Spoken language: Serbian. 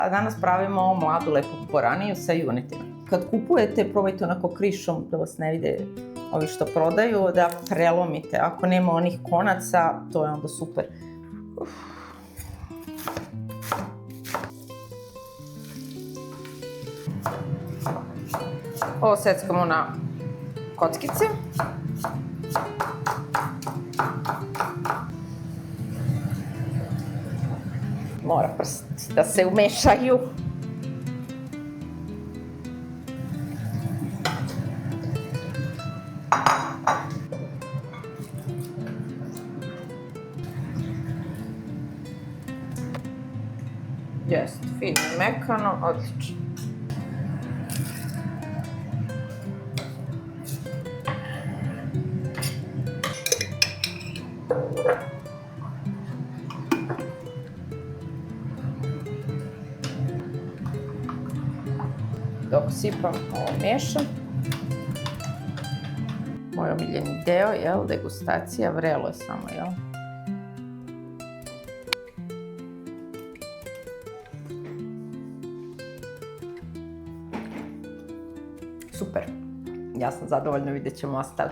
A danas pravimo mladu lepu kuporaniju sa junitima. Kad kupujete, probajte onako krišom da vas ne vide ovi što prodaju, da prelomite. Ako nema onih konaca, to je onda super. Ovo seckamo na kockice. Mora prst da se umešaju. Jeste, fino i mekano, odlično. Dok sipam ovo mešam. Moj omiljeni deo, jel, degustacija, vrelo je samo, jel? Super. Ja sam zadovoljna, vidjet ćemo ostali.